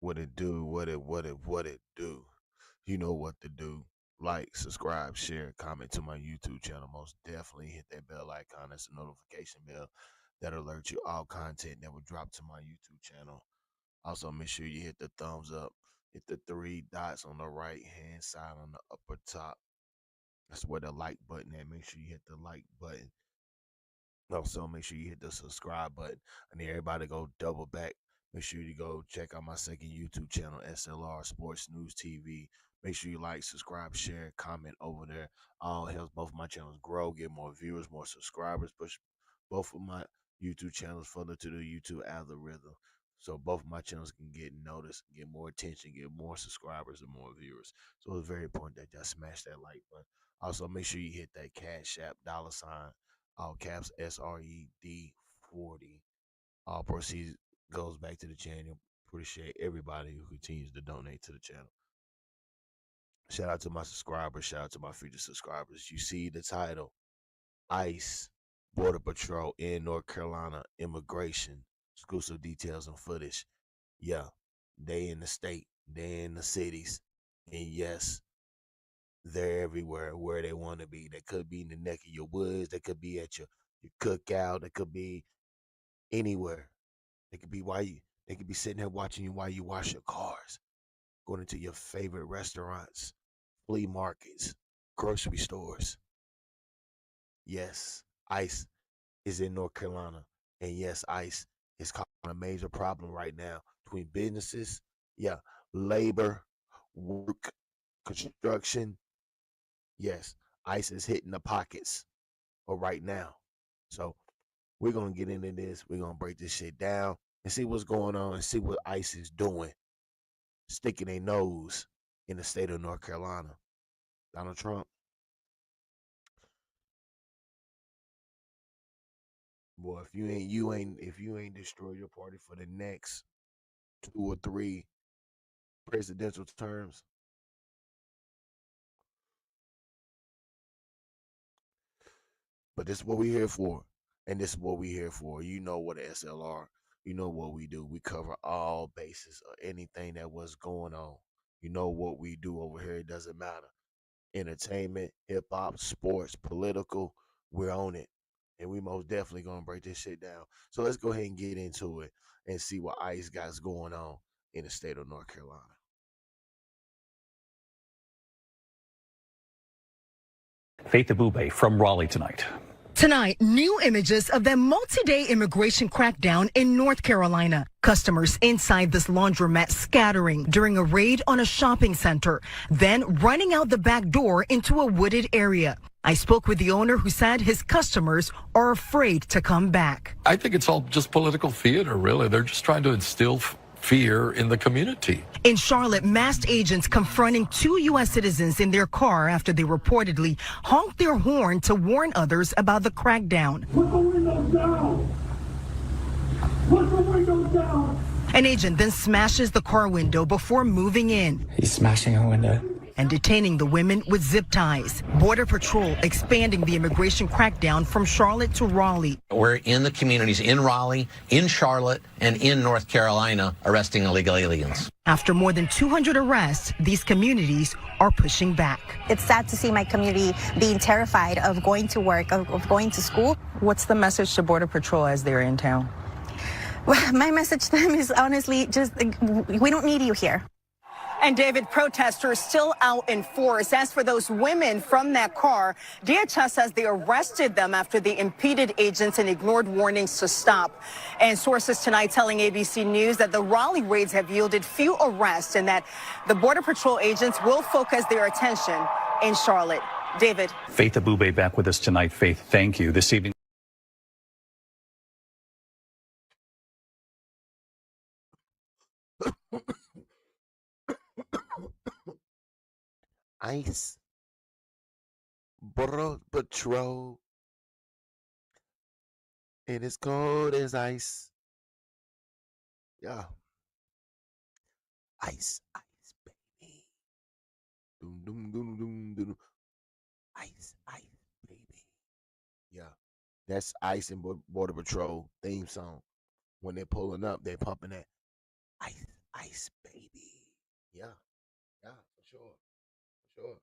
What it do, what it do. You know what to do. Like, subscribe, share, comment to my YouTube channel. Most definitely hit that bell icon. That's a notification bell that alert you all content that will drop to my YouTube channel. Also, make sure you hit the thumbs up, hit the three dots on the right hand side on the upper top. That's where the like button at. Make sure you hit the like button. Also, make sure you hit the subscribe button. I need everybody to go double back. Make sure you go check out my second YouTube channel, S.L.R Sports News TV. Make sure you like, subscribe, share, comment over there. All helps both of my channels grow, get more viewers, more subscribers, push both of my YouTube channels further to the YouTube algorithm. So both of my channels can get noticed, get more attention, get more subscribers and more viewers. So it's very important that y'all smash that like button. Also, make sure you hit that Cash App $ all caps SRED 40. All proceeds goes back to the channel. Appreciate everybody who continues to donate to the channel. Shout out to my subscribers. Shout out to my future subscribers. You see the title, ICE Border Patrol in North Carolina Immigration. Exclusive details and footage. Yeah, they in the state, they in the cities, and yes, they're everywhere where they want to be. They could be in the neck of your woods. They could be at your cookout. They could be anywhere. They could be they could be sitting there watching you while you wash your cars, going into your favorite restaurants, flea markets, grocery stores. Yes, ICE is in North Carolina. And yes, ICE is causing a major problem right now between businesses, yeah, labor, work, construction. Yes, ICE is hitting the pockets of right now. So we're gonna get into this. We're gonna break this shit down and see what's going on and see what ICE is doing, sticking their nose in the state of North Carolina. Donald Trump, boy, if you ain't destroy your party for the next 2 or 3 presidential terms, but this is what we here for, and this is what we here for. You know what SLR. You know what we do. We cover all bases of anything that was going on. You know what we do over here. It doesn't matter. Entertainment, hip hop, sports, political, we're on it. And we most definitely gonna break this shit down. So let's go ahead and get into it and see what ICE got going on in the state of North Carolina. Faith Abube from Raleigh tonight. Tonight, new images of the multi-day immigration crackdown in North Carolina. Customers inside this laundromat scattering during a raid on a shopping center, then running out the back door into a wooded area. I spoke with the owner who said his customers are afraid to come back. I think it's all just political theater, really. They're just trying to instill fear in the community. In Charlotte, masked agents confronting 2 U.S. citizens in their car after they reportedly honked their horn to warn others about the crackdown. Put the windows down! Put the windows down! An agent then smashes the car window before moving in. He's smashing a window. And detaining the women with zip ties. Border Patrol expanding the immigration crackdown from Charlotte to Raleigh. We're in the communities in Raleigh, in Charlotte, and in North Carolina arresting illegal aliens. After more than 200 arrests, these communities are pushing back. It's sad to see my community being terrified of going to work, of going to school. What's the message to Border Patrol as they're in town? Well, my message to them is honestly just, we don't need you here. And David, protesters still out in force. As for those women from that car, DHS says they arrested them after they impeded agents and ignored warnings to stop. And sources tonight telling ABC News that the Raleigh raids have yielded few arrests and that the Border Patrol agents will focus their attention in Charlotte. David. Faith Abube back with us tonight. Faith, thank you. This evening. ICE, Border Patrol, and it's cold as ice. Yeah, ice, baby. Doom, doom, doom, doom, doom. Ice, baby. Yeah, that's ICE and Border Patrol theme song. When they're pulling up, they're pumping that ice, baby. Yeah, for sure. For sure.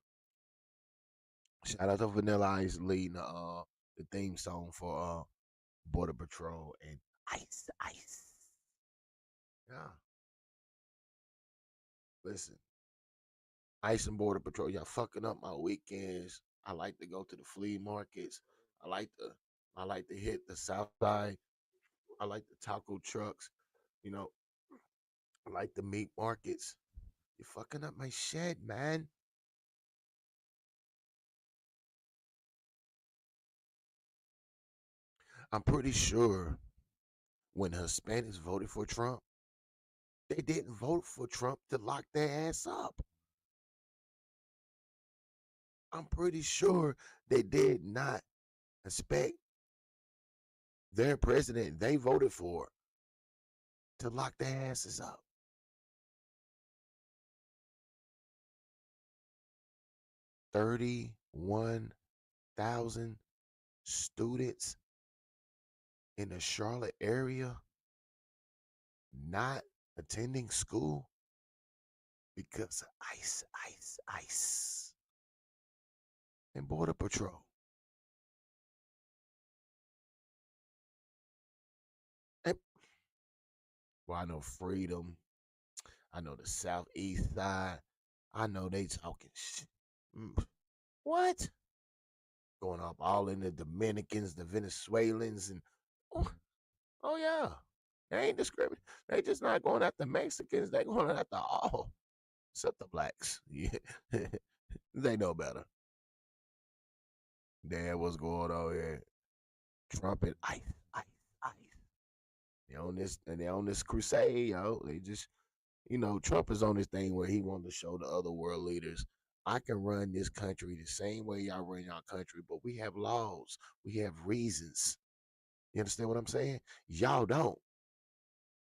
Shout out to Vanilla Ice leading the theme song for Border Patrol and Ice Ice. Yeah. Listen, Ice and Border Patrol, y'all fucking up my weekends. I like to go to the flea markets. I like to hit the south side. I like the taco trucks. You know, I like the meat markets. You're fucking up my shed, man. I'm pretty sure when Hispanics voted for Trump, they didn't vote for Trump to lock their ass up. I'm pretty sure they did not expect their president they voted for to lock their asses up. 31,000 students in the Charlotte area not attending school because of ICE, and Border Patrol. And, well, I know Freedom. I know the Southeast side. I know they talking shit. What? Going up all in the Dominicans, the Venezuelans, and oh yeah. They ain't discriminating. They just not going after Mexicans. They going after all, except the blacks. Yeah, they know better. Damn, what's going on here? Trump and ICE. They on this crusade, yo. They just, Trump is on this thing where he wanted to show the other world leaders, I can run this country the same way y'all run your country, but we have laws, we have reasons. You understand what I'm saying? Y'all don't.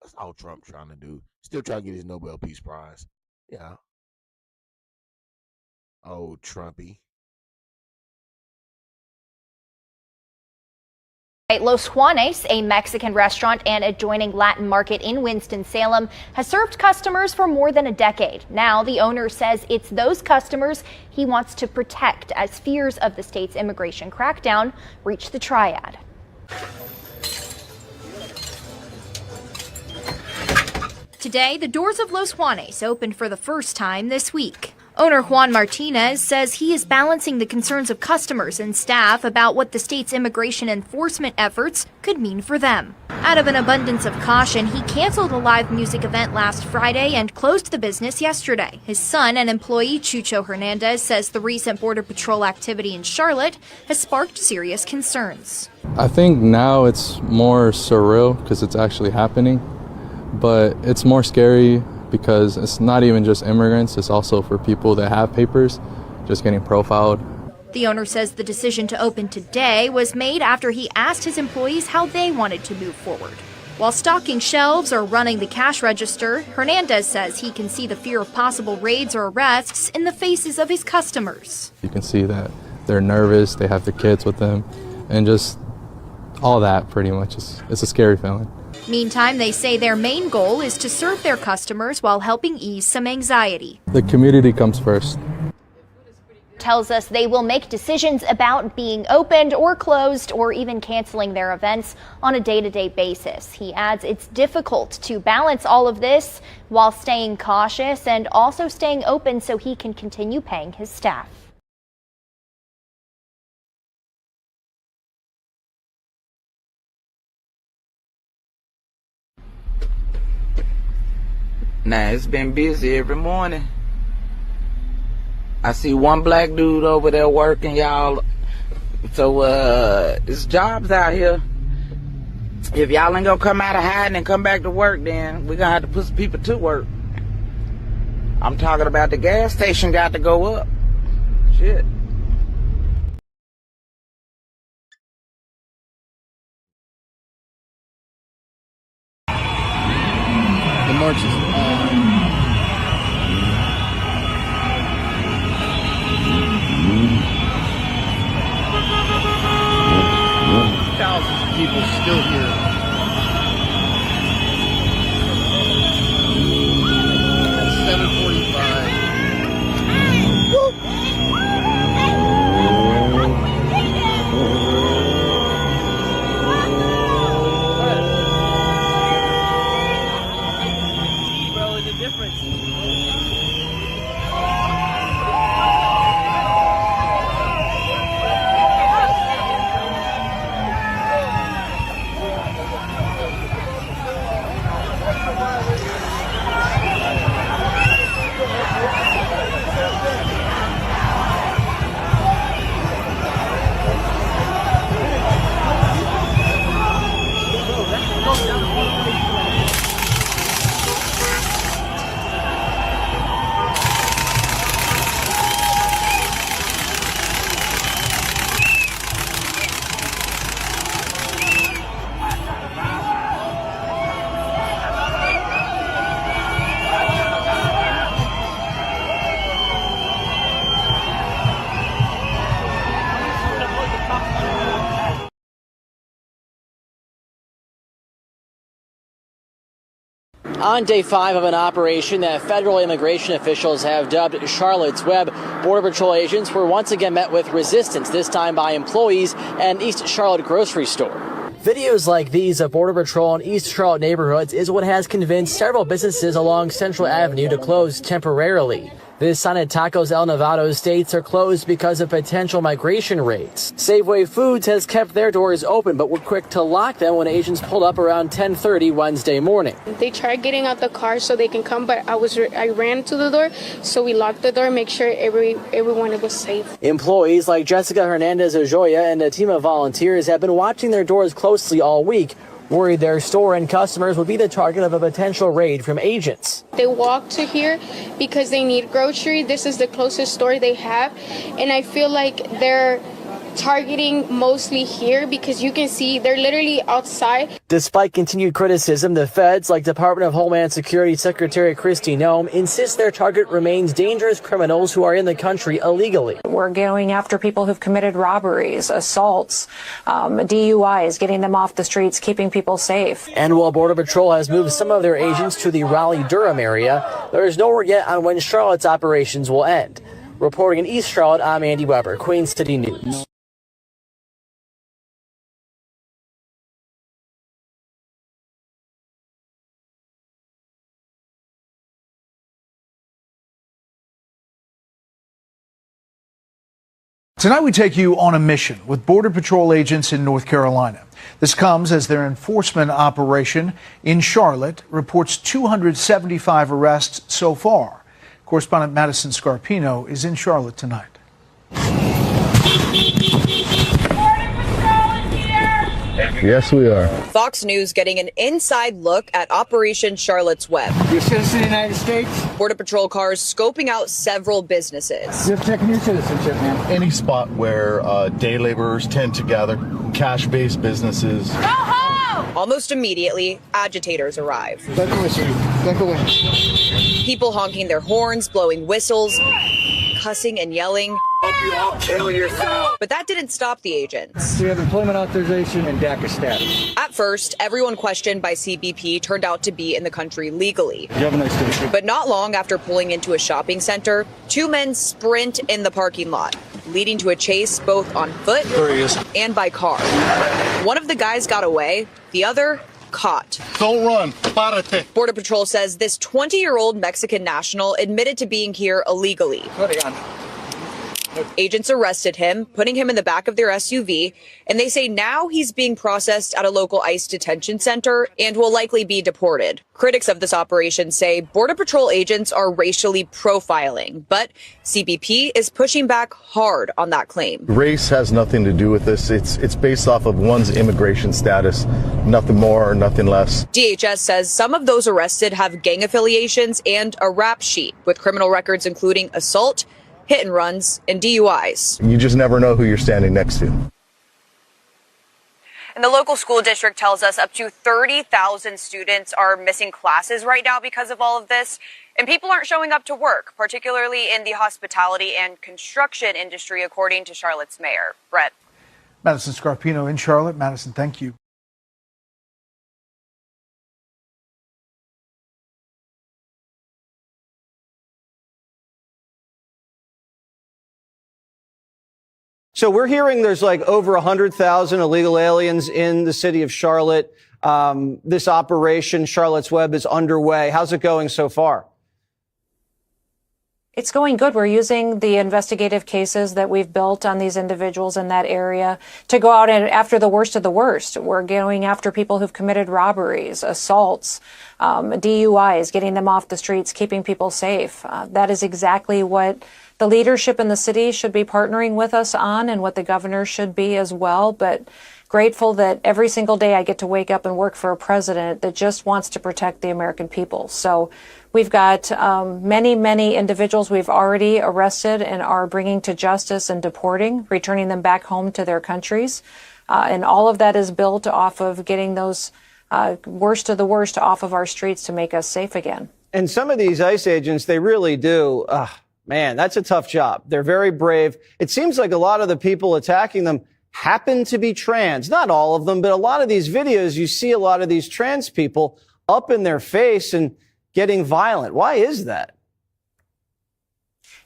That's all Trump trying to do. Still trying to get his Nobel Peace Prize. Yeah. Oh, Trumpy. Los Juanes, a Mexican restaurant and adjoining Latin market in Winston-Salem, has served customers for more than a decade. Now, the owner says it's those customers he wants to protect as fears of the state's immigration crackdown reach the triad. Today, the doors of Los Juanes opened for the first time this week. Owner Juan Martinez says he is balancing the concerns of customers and staff about what the state's immigration enforcement efforts could mean for them. Out of an abundance of caution, he canceled a live music event last Friday and closed the business yesterday. His son and employee Chucho Hernandez says the recent Border Patrol activity in Charlotte has sparked serious concerns. I think now it's more surreal because it's actually happening, but it's more scary because it's not even just immigrants, it's also for people that have papers just getting profiled. The owner says the decision to open today was made after he asked his employees how they wanted to move forward. While stocking shelves or running the cash register, Hernandez says he can see the fear of possible raids or arrests in the faces of his customers. You can see that they're nervous, they have their kids with them, and just all that pretty much. It's a scary feeling. Meantime, they say their main goal is to serve their customers while helping ease some anxiety. The community comes first. Tells us they will make decisions about being opened or closed or even canceling their events on a day-to-day basis. He adds it's difficult to balance all of this while staying cautious and also staying open so he can continue paying his staff. Nah, it's been busy every morning. I see one black dude over there working, y'all. So, there's jobs out here. If y'all ain't gonna come out of hiding and come back to work, then we're gonna have to put some people to work. I'm talking about the gas station got to go up. Shit. The march is thousands of people still here. At 7:45. On day 5 of an operation that federal immigration officials have dubbed Charlotte's Web, Border Patrol agents were once again met with resistance, this time by employees at an East Charlotte grocery store. Videos like these of Border Patrol in East Charlotte neighborhoods is what has convinced several businesses along Central Avenue to close temporarily. This sign at Tacos El Nevado states are closed because of potential migration raids. Safeway Foods has kept their doors open, but were quick to lock them when agents pulled up around 10:30 Wednesday morning. They tried getting out the car so they can come, but I ran to the door, so we locked the door, make sure everyone was safe. Employees like Jessica Hernandez Ojoya and a team of volunteers have been watching their doors closely all week, worried their store and customers would be the target of a potential raid from agents. They walk to here because they need grocery. This is the closest store they have, and I feel like they're targeting mostly here because you can see they're literally outside. Despite continued criticism, the feds, like Department of Homeland Security Secretary Kristi Noem, insist their target remains dangerous criminals who are in the country illegally. We're going after people who've committed robberies, assaults, DUIs, getting them off the streets, keeping people safe. And while Border Patrol has moved some of their agents to the Raleigh-Durham area, there is no word yet on when Charlotte's operations will end. Reporting in East Charlotte, I'm Andy Weber, Queen City News. Tonight we take you on a mission with Border Patrol agents in North Carolina. This comes as their enforcement operation in Charlotte reports 275 arrests so far. Correspondent Madison Scarpino is in Charlotte tonight. Yes, we are. Fox News getting an inside look at Operation Charlotte's Web. You're a citizen of the United States? Border Patrol cars scoping out several businesses. You're checking your citizenship, man. Any spot where day laborers tend to gather, cash-based businesses. Go home! Almost immediately, agitators arrive. Back away, sir. Back away. People honking their horns, blowing whistles, cussing and yelling. I'll kill yourself. But that didn't stop the agents. We have employment authorization and DACA status. At first, everyone questioned by CBP turned out to be in the country legally. You have a nice day. But not long after pulling into a shopping center, two men sprint in the parking lot, leading to a chase both on foot and by car. One of the guys got away, the other caught. Don't run. Párate. Border Patrol says this 20-year-old Mexican national admitted to being here illegally. Agents arrested him, putting him in the back of their SUV, and they say now he's being processed at a local ICE detention center and will likely be deported. Critics of this operation say Border Patrol agents are racially profiling, but CBP is pushing back hard on that claim. Race has nothing to do with this. It's based off of one's immigration status, nothing more, nothing less. DHS says some of those arrested have gang affiliations and a rap sheet with criminal records including assault, hit and runs, and DUIs. You just never know who you're standing next to. And the local school district tells us up to 30,000 students are missing classes right now because of all of this. And people aren't showing up to work, particularly in the hospitality and construction industry, according to Charlotte's mayor. Brett. Madison Scarpino in Charlotte. Madison, thank you. So we're hearing there's like over 100,000 illegal aliens in the city of Charlotte. This operation, Charlotte's Web, is underway. How's it going so far? It's going good. We're using the investigative cases that we've built on these individuals in that area to go out and after the worst of the worst. We're going after people who've committed robberies, assaults, DUIs, getting them off the streets, keeping people safe. That is exactly what the leadership in the city should be partnering with us on and what the governor should be as well. But grateful that every single day I get to wake up and work for a president that just wants to protect the American people. So we've got many, many individuals we've already arrested and are bringing to justice and deporting, returning them back home to their countries. And all of that is built off of getting those worst of the worst off of our streets to make us safe again. And some of these ICE agents, they really do. Man, that's a tough job. They're very brave. It seems like a lot of the people attacking them happen to be trans. Not all of them, but a lot of these videos, you see a lot of these trans people up in their face and getting violent. Why is that?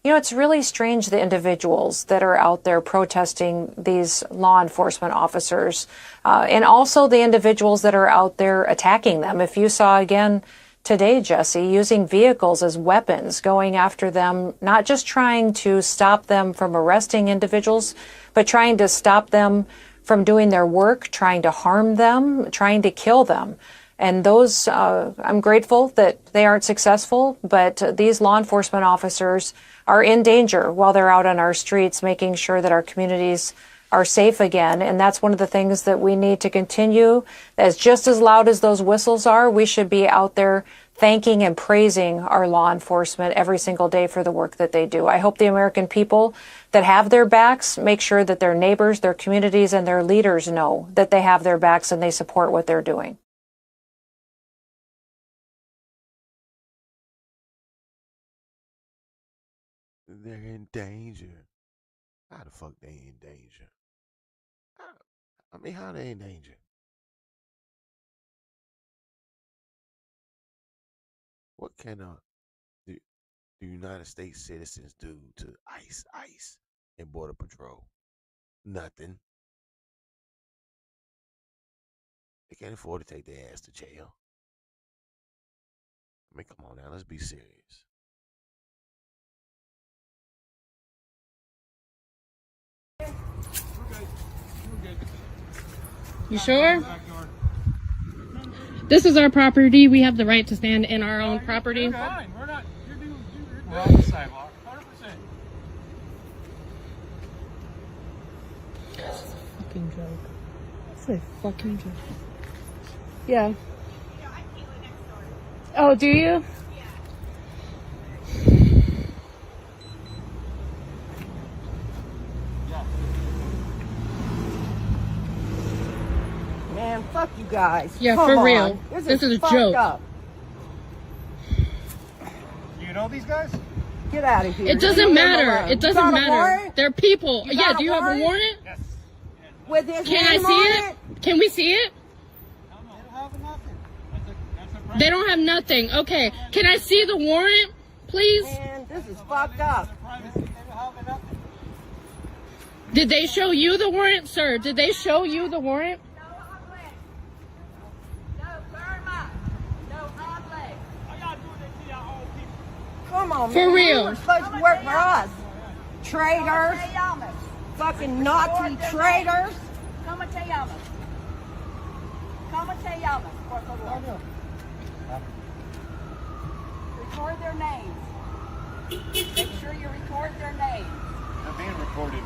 You know, it's really strange, the individuals that are out there protesting these law enforcement officers, and also the individuals that are out there attacking them. If you saw again today, Jesse, using vehicles as weapons, going after them, not just trying to stop them from arresting individuals, but trying to stop them from doing their work, trying to harm them, trying to kill them. And those, I'm grateful that they aren't successful, but these law enforcement officers are in danger while they're out on our streets, making sure that our communities are safe again. And that's one of the things that we need to continue. As just as loud as those whistles are, we should be out there thanking and praising our law enforcement every single day for the work that they do. I hope the American people that have their backs make sure that their neighbors, their communities, and their leaders know that they have their backs and they support what they're doing. They're in danger. How the fuck they in danger? I mean, how they in danger? What can the United States citizens do to ICE and Border Patrol? Nothing. They can't afford to take their ass to jail. I mean, come on now, let's be serious. You sure? This is our property. We have the right to stand in our own property. We're on the sidewalk, 100%. It's a fucking joke. It's a fucking joke. Yeah. Oh, do you? Man, fuck you guys. Yeah, Come for on. real. This is a fucked joke. Up. You know these guys? Get out of here. It doesn't matter. It doesn't matter. Warrant? They're people. You Yeah, got do you have a warrant? Yes. With his Can I name see on it? Can we see it? No, they don't have nothing. That's a They don't have nothing. Okay. Can I see the warrant, please? Man, this is fucked up. Did they show you the warrant, sir? Did they show you the warrant? Come on, For man. real. You were supposed to work for us. Traitors. Fucking Nazi traitors. ¿Cómo te llamas? ¿Cómo te llamas, por favor? Record their names. Make sure you record their names. They're being recorded.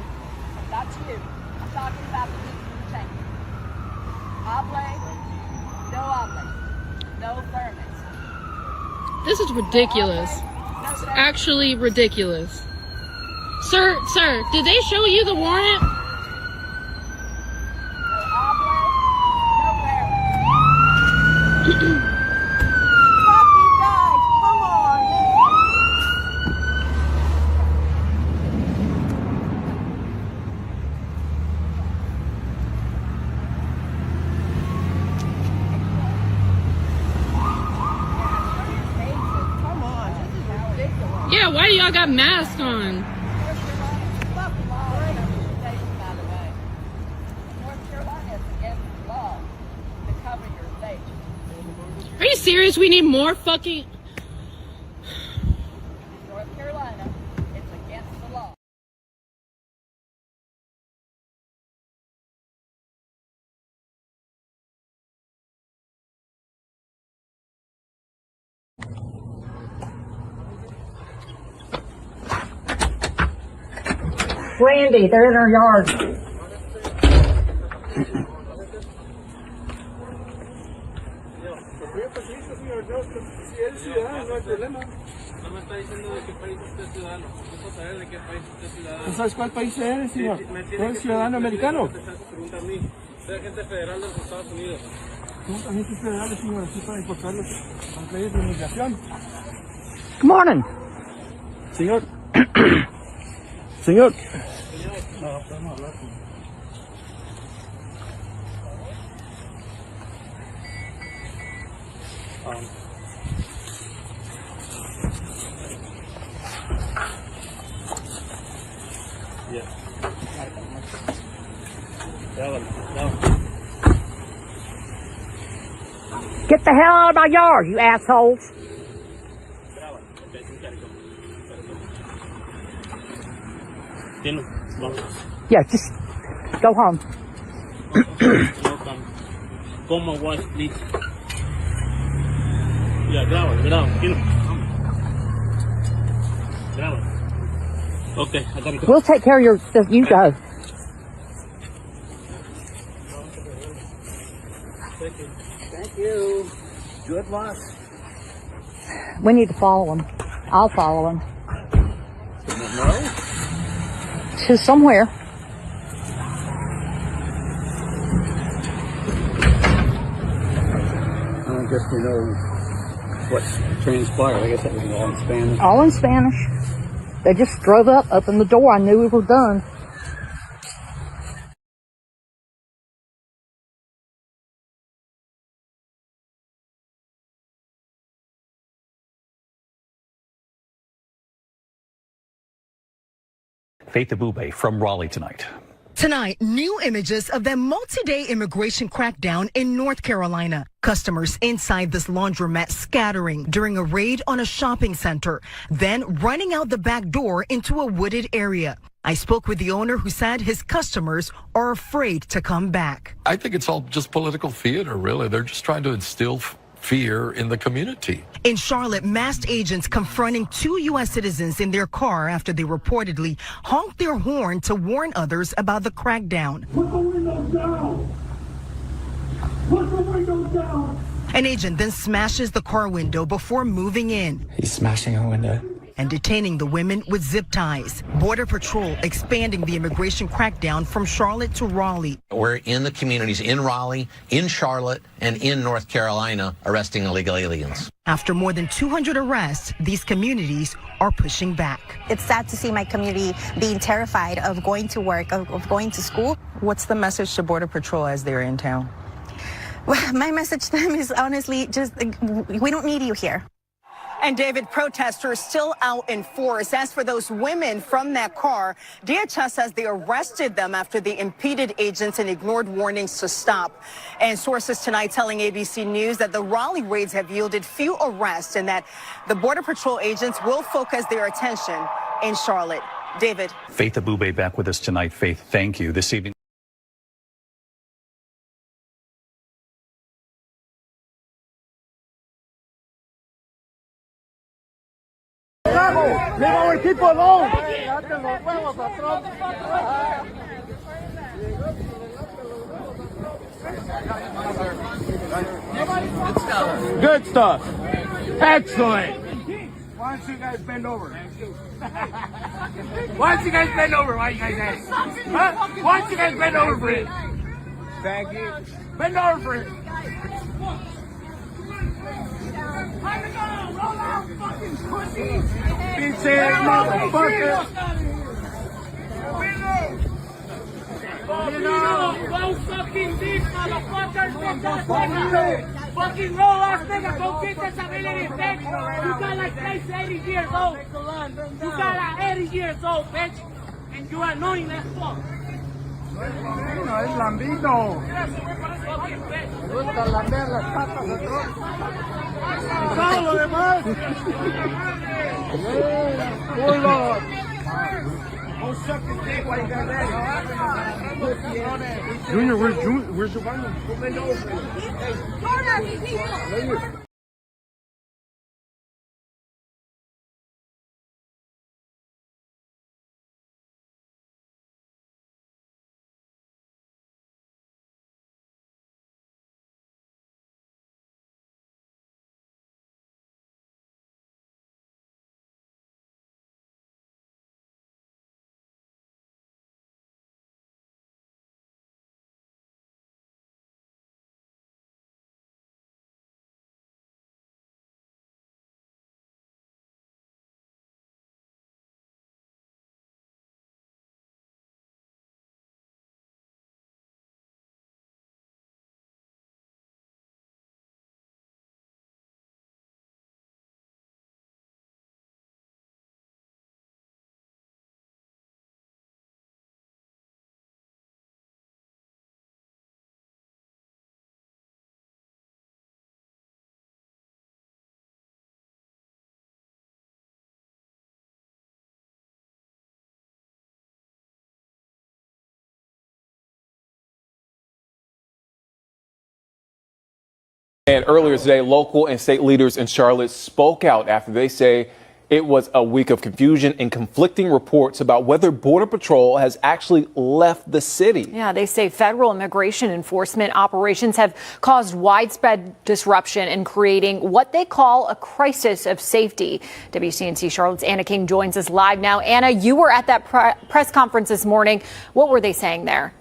Not you. I'm talking about the people in the tank. Hable, no thermos. This is ridiculous. Actually ridiculous. Sir, did they show you the warrant? Fuck you guys. Come on, man. Come on. This is ridiculous. Yeah, why do y'all got masks on? Are you serious? We need more fucking... North Carolina, it's against the law. Randy, they're in our yard. Si eres ciudadano, no hay problema. No me está diciendo de qué país usted es ciudadano. Yo puedo saber de qué país usted es ciudadano. ¿Sabes cuál país eres, señor? ¿No eres ciudadano americano? Pregunta a mí. Soy agente federal de los Estados Unidos. Somos agentes federales, señor, aquí para enfocar las leyes de inmigración. Good morning. Señor. Señor. No, podemos hablar con él. Get the hell out of my yard, you assholes. Yeah, just go home. Come and watch, please. Yeah, grab it. Okay, I gotta go. We'll take care of your stuff. You go. Thank you. Good luck. We need to follow him. I'll follow him. No? To somewhere. I guess we know what's transpired. I guess that was all in Spanish. All in Spanish. They just drove up, opened the door. I knew we were done. Faith Abube from Raleigh tonight. Tonight, new images of the multi-day immigration crackdown in North Carolina. Customers inside this laundromat scattering during a raid on a shopping center, then running out the back door into a wooded area. I spoke with the owner who said his customers are afraid to come back. I think it's all just political theater, really. They're just trying to instill fear in the community. In Charlotte, masked agents confronting 2 U.S. citizens in their car after they reportedly honked their horn to warn others about the crackdown. Put the windows down! Put the windows down! An agent then smashes the car window before moving in. He's smashing a window. And detaining the women with zip ties. Border Patrol expanding the immigration crackdown from Charlotte to Raleigh. We're in the communities in Raleigh, in Charlotte, and in North Carolina arresting illegal aliens. After more than 200 arrests, these communities are pushing back. It's sad to see my community being terrified of going to work, of going to school. What's the message to Border Patrol as they're in town? Well, my message to them is honestly just, we don't need you here. And David, protesters still out in force. As for those women from that car, DHS says they arrested them after they impeded agents and ignored warnings to stop. And sources tonight telling ABC News that the Raleigh raids have yielded few arrests and that the Border Patrol agents will focus their attention in Charlotte. David. Faith Abube back with us tonight. Faith, thank you. This evening. Leave our people alone! Good stuff. Excellent. Why don't you guys bend over? Why don't you guys bend over? Why you guys ask? Huh? Why don't you guys bend over for it? Thank you. Bend over for it. Roll out, fucking pussy! Bitch ass motherfucker! Go fucking deep, motherfucker! Fucking roll ass nigga, go get disability, bitch! You got like 80 years old! You got like 80 years old, bitch! And you are annoying as fuck! No, es lambito. Me gusta lamber las patas de y todo lo demás. Culo. Go suck his dick while you got that. Junior, where's Giovanni? Go bend over. And earlier today, local and state leaders in Charlotte spoke out after they say it was a week of confusion and conflicting reports about whether Border Patrol has actually left the city. Yeah, they say federal immigration enforcement operations have caused widespread disruption and creating what they call a crisis of safety. WCNC Charlotte's Anna King joins us live now. Anna, you were at that press conference this morning. What were they saying there?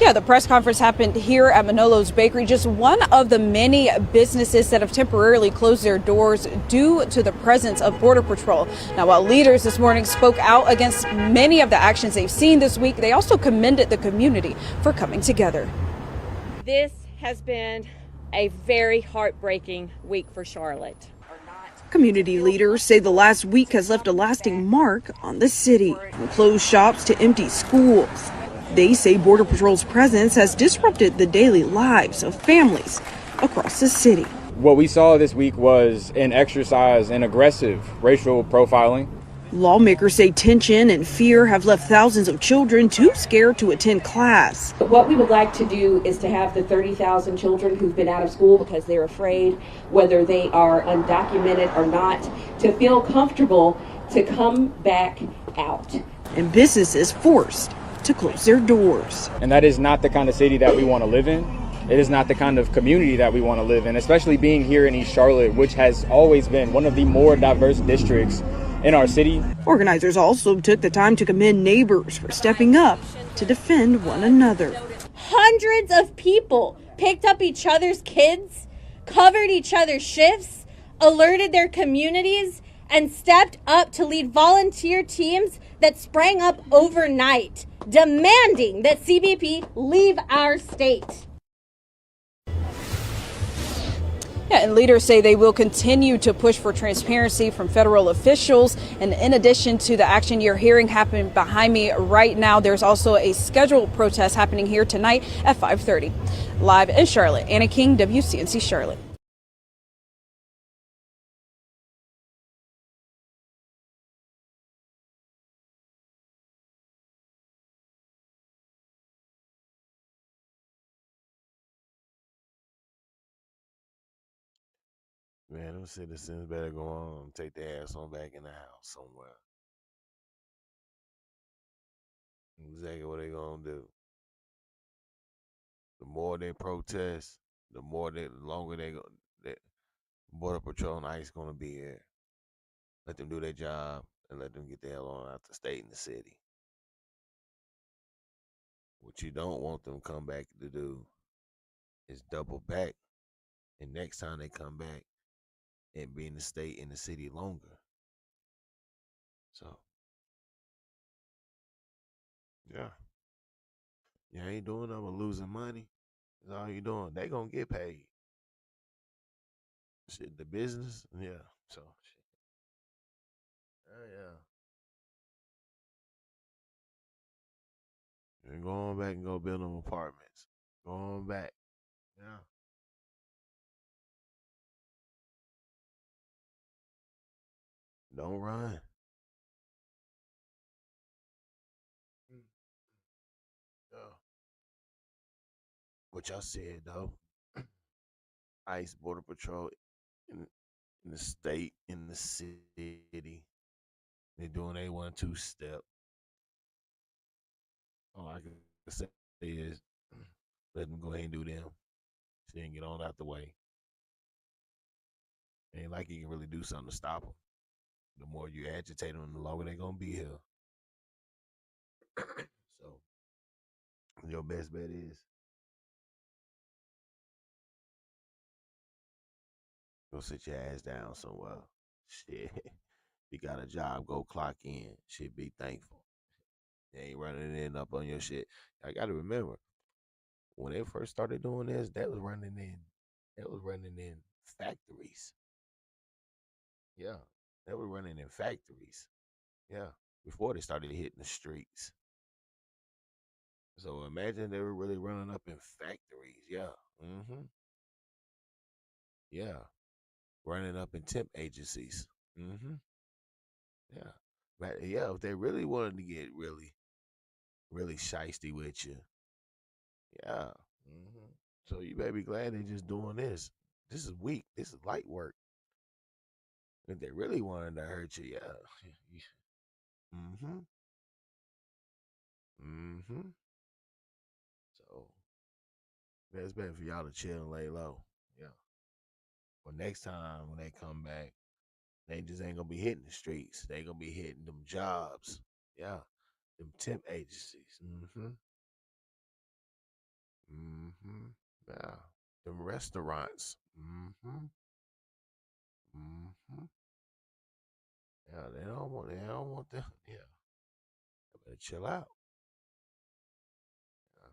Yeah, the press conference happened here at Manolo's Bakery, just one of the many businesses that have temporarily closed their doors due to the presence of Border Patrol. Now, while leaders this morning spoke out against many of the actions they've seen this week, they also commended the community for coming together. This has been a very heartbreaking week for Charlotte. Community leaders say the last week has left a lasting mark on the city, from closed shops to empty schools. They say Border Patrol's presence has disrupted the daily lives of families across the city. What we saw this week was an exercise in aggressive racial profiling. Lawmakers say tension and fear have left thousands of children too scared to attend class. What we would like to do is to have the 30,000 children who've been out of school because they're afraid, whether they are undocumented or not, to feel comfortable to come back out. And businesses forced to close their doors. And that is not the kind of city that we want to live in. It is not the kind of community that we want to live in, especially being here in East Charlotte, which has always been one of the more diverse districts in our city. Organizers also took the time to commend neighbors for stepping up to defend one another. Hundreds of people picked up each other's kids, covered each other's shifts, alerted their communities, and stepped up to lead volunteer teams that sprang up overnight, demanding that CBP leave our state. Yeah, and leaders say they will continue to push for transparency from federal officials. And in addition to the action you're hearing happening behind me right now, there's also a scheduled protest happening here tonight at 5:30. Live in Charlotte, Anna King, WCNC Charlotte. Man, them citizens better go on and take their ass on back in the house somewhere. Exactly what they gonna do. The more they protest, the longer they go. That Border Patrol and ICE gonna be here. Let them do their job and let them get the hell on out the state and the city. What you don't want them to come back to do is double back, and next time they come back and be in the state and the city longer. So, yeah. You ain't doing nothing but losing money. That's all you doing. They gonna get paid. Shit, the business, yeah. So, shit. Yeah. And go on back and go build them apartments. Go on back. Yeah. Don't run. Yeah. What y'all said though, ICE, Border Patrol, in the state, in the city, they're doing a 1-2 step. All I can say is let them go ahead and do them. So they can get on out the way. Ain't like you can really do something to stop them. The more you agitate them, the longer they're gonna be here. So your best bet is go sit your ass down somewhere. Shit. You got a job, go clock in. Shit, be thankful. You ain't running in up on your shit. I gotta remember, when they first started doing this, that was running in factories. Yeah. They were running in factories. Yeah. Before they started hitting the streets. So imagine they were really running up in factories. Yeah. Mm-hmm. Yeah. Running up in temp agencies. Mm-hmm. Yeah. But yeah, if they really wanted to get really, really shiesty with you. Yeah. Mm-hmm. So you better be glad they just doing this. This is weak. This is light work. If they really wanted to hurt you, yeah. Mm-hmm. Mm-hmm. So it's better for y'all to chill and lay low. Yeah. But next time when they come back, they just ain't gonna be hitting the streets. They gonna be hitting them jobs. Yeah. Them temp agencies. Mm-hmm. Mm-hmm. Yeah. Them restaurants. Mm-hmm. Mm-hmm. Yeah, they don't want that. Yeah. They better chill out. Yeah.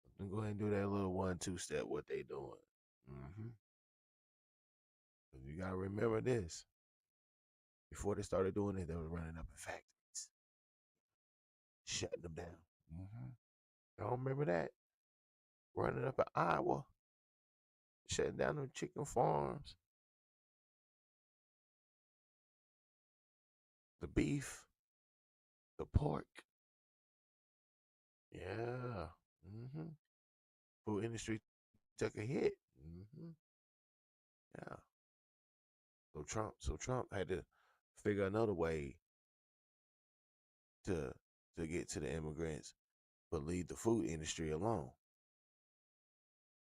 Let them go ahead and do that little 1-2 step what they doing. Mm-hmm. You gotta remember this. Before they started doing it, they was running up in factories, shutting them down. Mm-hmm. Y'all remember that? Running up in Iowa, shutting down them chicken farms, the beef, the pork. Yeah. Mm-hmm. Food industry took a hit. Mm-hmm. Yeah. So Trump had to figure another way to get to the immigrants, but leave the food industry alone.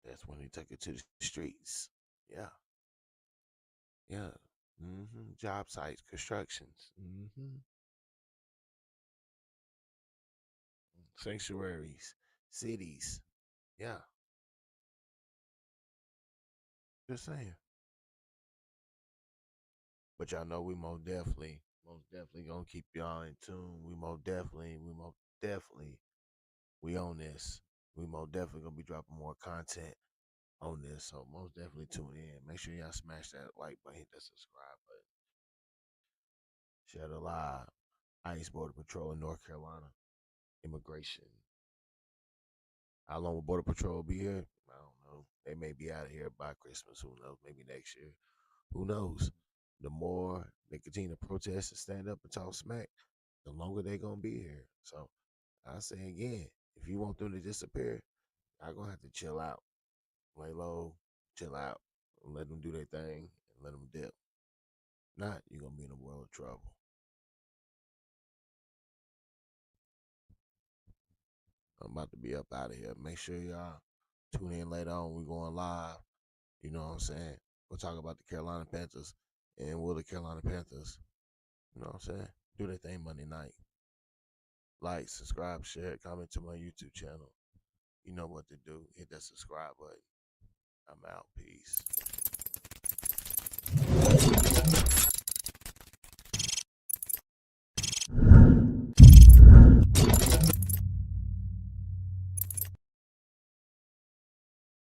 That's when he took it to the streets. Yeah. Yeah. Mm-hmm. Job sites, constructions. Mm-hmm. Sanctuaries, cities. Yeah. Just saying. But y'all know we most definitely gonna keep y'all in tune. We most definitely, we on this. We most definitely gonna be dropping more content on this. So most definitely tune in. Make sure y'all smash that like button, hit that subscribe button. Share the live. ICE Border Patrol in North Carolina. Immigration. How long will Border Patrol be here? I don't know. They may be out of here by Christmas. Who knows? Maybe next year. Who knows? The more they continue to protest and stand up and talk smack, the longer they're gonna be here. So I say again, if you want them to disappear, y'all gonna have to chill out, lay low, chill out, and let them do their thing and let them dip. Not, you're gonna be in a world of trouble. I'm about to be up out of here. Make sure y'all tune in later on. We're going live. You know what I'm saying? We'll talk about the Carolina Panthers and will the Carolina Panthers, you know what I'm saying, do their thing Monday night. Like, subscribe, share, comment to my YouTube channel. You know what to do. Hit that subscribe button. I'm out. Peace.